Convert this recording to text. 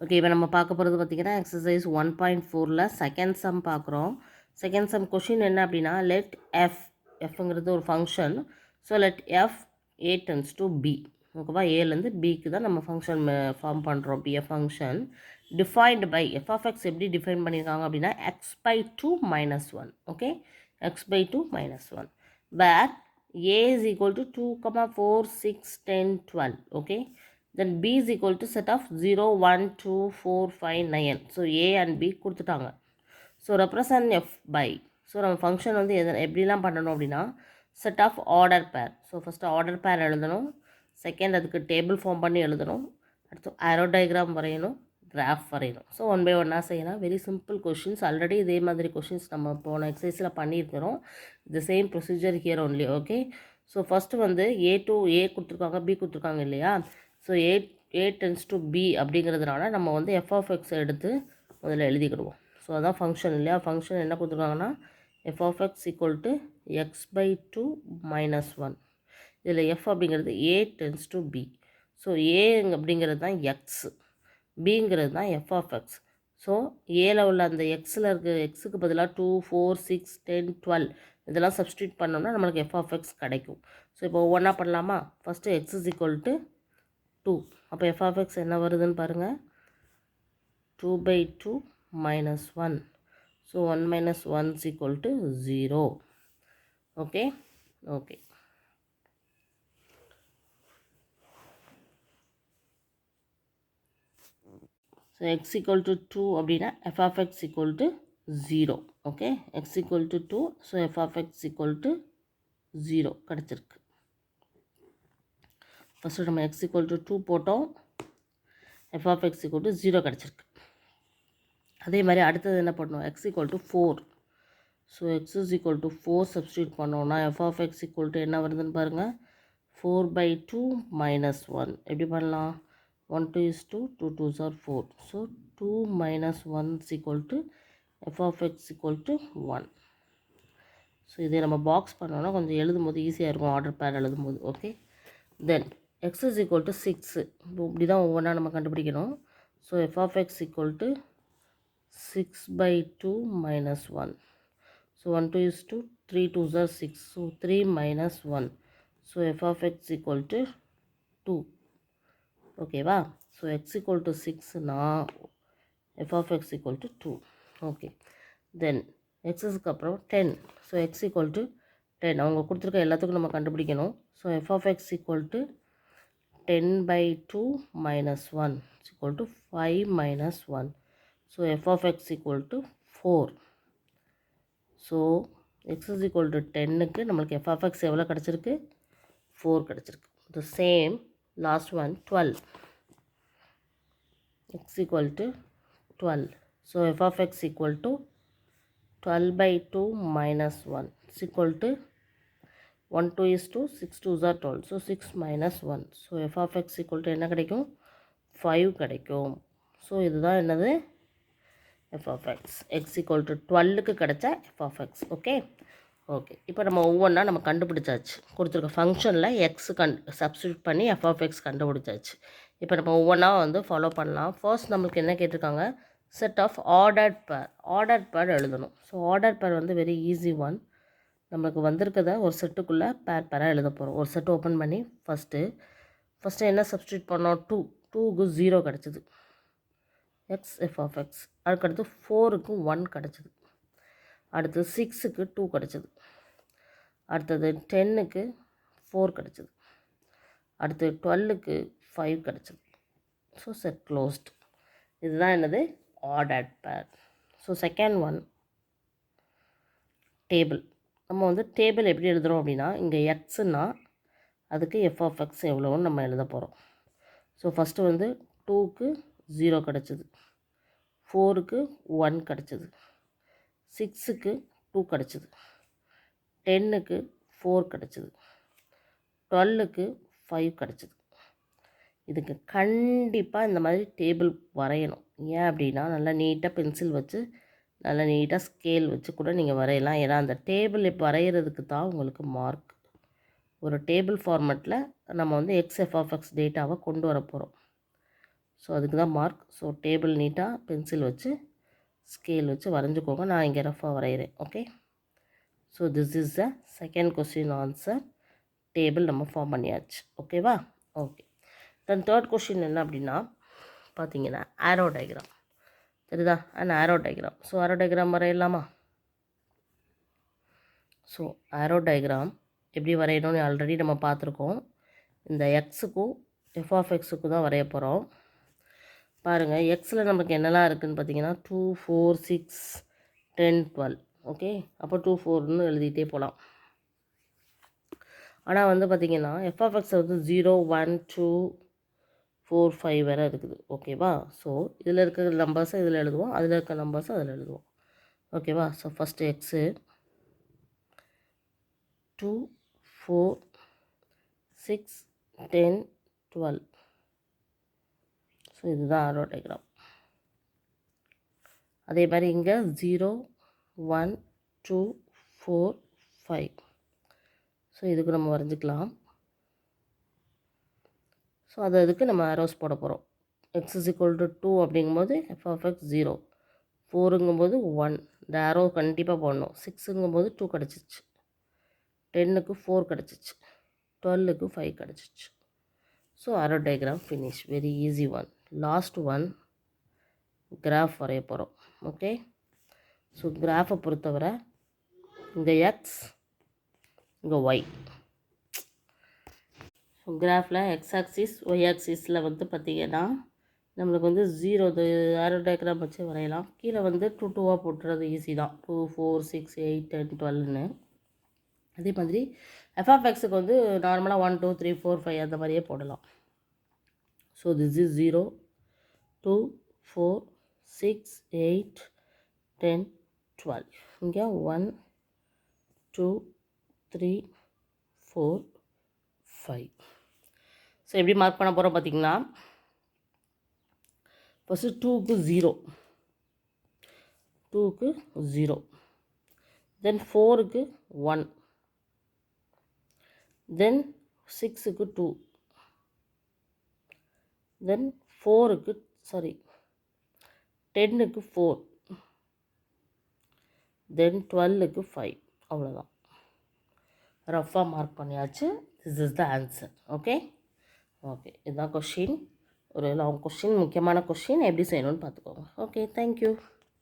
Okay, இப்போ நம்ம பார்க்க போகிறது பார்த்திங்கன்னா எக்ஸசைஸ் 1.4ல் செகண்ட் சம் பார்க்குறோம். செகண்ட் சம் கொஷின் என்ன அப்படின்னா, லெட் எஃப்ங்கிறது ஒரு function. So let f A tends to B. ஓகேவா, ஏலேருந்து பிக்கு தான் நம்ம ஃபங்க்ஷன் ஃபார்ம் பண்ணுறோம். பிஎஃப் ஃபங்க்ஷன் டிஃபைன்டு பை எஃப்எக்ஸ் எப்படி டிஃபைன் பண்ணியிருக்காங்க அப்படின்னா x/2 - 1. Okay, x/2 - 1 where a is equal to 2, 4, 6, 10, 12. Okay, then b is equal to set of 0, 1, 2, 4, 5, 9. So a and b கொடுத்துட்டாங்க. So represent f by. So நம்ம function வந்து எப்படிலாம் பண்ணணும் அப்படின்னா set of order pair. So first order pair எழுதணும், second அதுக்கு table form பண்ணி எழுதணும், அடுத்து ஆரோ டயக்ராம் வரையணும், கிராஃப் வரையணும். ஸோ ஒன் பை ஒன்னாக செய்யலாம். Very simple questions. ஆல்ரெடி இதே மாதிரி கொஷின்ஸ் நம்ம போன எக்ஸசைஸில் பண்ணியிருக்கிறோம். The same procedure here only. Okay, so first வந்து ஏ கொடுத்துருக்காங்க, பி கொடுத்துருக்காங்க இல்லையா. So A tends to B அப்படிங்கிறதுனால நம்ம வந்து எஃப்எக்ஸை எடுத்து முதல்ல எழுதிக்கிடுவோம். ஸோ அதான் ஃபங்க்ஷன் இல்லையா. ஃபங்க்ஷன் என்ன கொடுத்துருக்காங்கன்னா எஃப்எக்ஸ் ஈக்குவல் டு x/2 - 1. இதில் எஃப் அப்படிங்கிறது A tends to B. So A அப்படிங்கிறது தான் எக்ஸ், பிங்கிறது தான் எஃப்எக்ஸ். ஸோ ஏல உள்ள அந்த எக்ஸில் இருக்க எக்ஸுக்கு பதிலாக 2, 4, 6, 10, 12 இதெல்லாம் சப்ஸ்டியூட் பண்ணோம்னா நம்மளுக்கு எஃப்எக்ஸ் கிடைக்கும். ஸோ இப்போ ஒவ்வொன்றா பண்ணலாமா. First X is equal to 2. அப்போ எஃப்எக்ஸ் என்ன வருதுன்னு பாருங்கள், 2/2 - 1. So 1 - 1 is equal to 0. Okay okay, so x equal to 2 அப்படின்னா f(x) equal to 0. Okay, x equal to 2, so f(x) equal to 0 கிடச்சிருக்கு. ஃபஸ்ட்டு நம்ம x equal to 2 போட்டோம், f(x) equal to 0 கிடச்சிருக்கு. அதே மாதிரி அடுத்தது என்ன பண்ணணும், x equal to 4. So x is equal to 4 substitute பண்ணோன்னா f(x) equal to என்ன வருதுன்னு பாருங்கள், 4/2 - 1. எப்படி பண்ணலாம், 1 2 is 2, 2 2s are 4. So 2 - 1 is equal to f(x) equal to 1. So இதை நம்ம பாக்ஸ் பண்ணோன்னா கொஞ்சம் எழுதும் போது ஈஸியாக இருக்கும், ஆர்டர் பேர் எழுதும் போது. Okay, then x is equal to 6. இப்படி தான் ஒவ்வொன்றா நம்ம கண்டுபிடிக்கணும். So f(x) equal to 6/2 - 1. So 1 2 is 2, 3 2s are 6. So 3 - 1. So f(x) equal to 2. ஓகேவா. ஸோ x equal to 6னா f(x) equal to 2. Okay, then எக்ஸஸ்க்கு அப்புறம் 10. So x equal to 10. அவங்க கொடுத்துருக்க எல்லாத்துக்கும் நம்ம கண்டுபிடிக்கணும். So f(x) equal to 10/2 - 1 is equal to 5 - 1. So f(x) equal to 4. So x is equal to 10க்கு நம்மளுக்கு f(x) எவ்வளோ கிடச்சிருக்கு, 4 கிடச்சிருக்கு. The same last one 12. x equal to 12. So f(x) equal to 12/2 - 1 is equal to 1 2 is 2, 6 2s are 12. So 6 - 1. So f(x) equal to என்ன கிடைக்கும், 5 கிடைக்கும். So இதுதான் என்னது, f(x) x equal to 12க்கு கிடைச்ச f(x). ஓகே ஓகே, இப்போ நம்ம ஒவ்வொன்றா நம்ம கண்டுபிடிச்சாச்சு. கொடுத்துருக்க ஃபங்க்ஷனில் எக்ஸ் சப்ஸ்டியூட் பண்ணி f(x) கண்டுபிடிச்சாச்சு. இப்போ நம்ம ஒவ்வொன்றா வந்து ஃபாலோ பண்ணலாம். ஃபர்ஸ்ட் நம்மளுக்கு என்ன கேட்டிருக்காங்க, செட் ஆஃப் ஆர்டர்ட் பேர் எழுதணும். ஸோ ஆர்டர் பேர் வந்து வெரி ஈஸி ஒன். நம்மளுக்கு வந்திருக்கத ஒரு செட்டுக்குள்ளே பேராக எழுத போகிறோம். ஒரு செட்டு ஓப்பன் பண்ணி ஃபஸ்ட்டு என்ன சப்ஸ்டியூட் பண்ணோம், 2க்கு 0 கிடச்சிது, எக்ஸ் f(x). அதுக்கடுத்து 4க்கு 1 கிடச்சிது, அடுத்து 6க்கு 2 கிடச்சிது, அடுத்தது 10க்கு 4 கிடச்சிது, அடுத்து 12க்கு 5 கிடச்சிது. So set closed. இதுதான் என்னது, ஆர்டர்ட் பேர். So second one table. நம்ம வந்து டேபிள் எப்படி எழுதுகிறோம் அப்படின்னா, இங்கே எக்ஸுன்னா அதுக்கு f(x) எவ்வளோன்னு நம்ம எழுத போகிறோம். ஸோ ஃபஸ்ட்டு வந்து 2க்கு 0 கிடச்சிது, 4க்கு 1 கிடச்சிது, 6க்கு 2 கிடச்சிது, 10க்கு 4 கிடச்சிது, 12க்கு 5 கிடச்சிது. இதுக்கு கண்டிப்பாக இந்த மாதிரி டேபிள் வரையணும். ஏன் அப்படின்னா நல்லா நீட்டாக பென்சில் வச்சு நல்லா நீட்டாக ஸ்கேல் வச்சு கூட நீங்கள் வரையலாம். ஏன்னா அந்த டேபிள் இப்போ வரைகிறதுக்கு தான் உங்களுக்கு மார்க். ஒரு டேபிள் ஃபார்மேட்டில் நம்ம வந்து f(x) டேட்டாவை கொண்டு வர போகிறோம். ஸோ அதுக்கு தான் மார்க். ஸோ டேபிள் நீட்டாக பென்சில் வச்சு ஸ்கேல் வச்சு வரைஞ்சிக்கோங்க. நான் இங்கே ரஃபாக வரைகிறேன். Okay. So this is the second question answer. Table நம்ம ஃபார்ம் பண்ணியாச்சு. ஓகேவா? ஓகே. தென் தேர்ட் கொஸ்டின் என்ன அப்படின்னா பார்த்தீங்கன்னா ஆரோ டயக்ராம். சரிதா? And arrow diagram. So arrow diagram வரையலாமா? ஸோ ஆரோ டயக்ராம் எப்படி வரையணும்னு ஆல்ரெடி நம்ம பார்த்துருக்கோம். இந்த எக்ஸுக்கும் எஃப் ஆஃப் எக்ஸுக்கும் தான் வரைய போகிறோம். பாருங்கள், எக்ஸில் நமக்கு என்னெல்லாம் இருக்குதுன்னு பார்த்தீங்கன்னா 2, 4, 6, 10, 12. ஓகே. அப்போ 2, 4ன்னு எழுதிட்டே போகலாம். ஆனால் வந்து பார்த்திங்கன்னா எஃப் ஆஃப் எக்ஸ் வந்து 0, 1, 2, 4, 5 வேறு இருக்குது. ஓகேவா? ஸோ இதில் இருக்கிற நம்பர்ஸை இதில் எழுதுவோம், அதில் இருக்கிற நம்பர்ஸை அதில் எழுதுவோம். ஓகேவா? So first x 2, 4, 6, 10, 12. ஸோ இதுதான் ஆரோ டயக்ராம். அதே மாதிரி இங்கே 0, 1, 2, 4, 5. ஸோ இதுக்கு நம்ம வரைஞ்சிக்கலாம். ஸோ அதுக்கு நம்ம ஆரோஸ் போட போகிறோம். x is equal to 2 அப்படிங்கும்போது f of x 0, 4ங்கும்போது 1, இந்த ஆரோ கண்டிப்பாக போடணும். 6ங்கும்போது 2 கிடச்சிச்சு, 10க்கு 4 கிடச்சிச்சு, 12க்கு 5 கிடச்சிச்சு. So arrow diagram finish. Very easy one. Last one graph வரைய போகிறோம். ஓகே. ஸோ கிராஃபை பொறுத்தவரை இங்கே எக்ஸ், இங்கே ஒய். ஸோ கிராஃபில் எக்ஸ் ஆக்சிஸ் ஒய் ஆக்சிஸில் வந்து பார்த்திங்கன்னா நம்மளுக்கு வந்து 0 ஆரோ டயக்ராம் வச்சு வரையலாம். கீழே வந்து 2 2வாக போட்டுறது ஈஸி தான். 2, 4, 6, 8, 10, 12ன்னு. அதே மாதிரி எஃப் ஆஃப் எக்ஸுக்கு வந்து நார்மலாக 1, 2, 3, 4, 5 அந்த மாதிரியே போடலாம். So this is 0, 2, 4, 6, 8, 10, 12. இங்கே 1, 2, 3, 4, 5. ஸோ எப்படி மார்க் பண்ண போகிறோம் பார்த்திங்கன்னா, ஃபஸ்ட்டு 2க்கு 0, 2க்கு 0, தென் 4க்கு 1, தென் 6க்கு 2, தென் 4க்கு 10க்கு 4, தென் 12க்கு 5. அவ்வளோதான். ரஃபாக மார்க் பண்ணியாச்சு. This is the answer. Okay. Okay, இதுதான் கொஷின். ஒரு லாங் கொஷின், முக்கியமான கொஷின். எப்படி செய்யணும்னு பார்த்துக்கோங்க. Okay, thank you.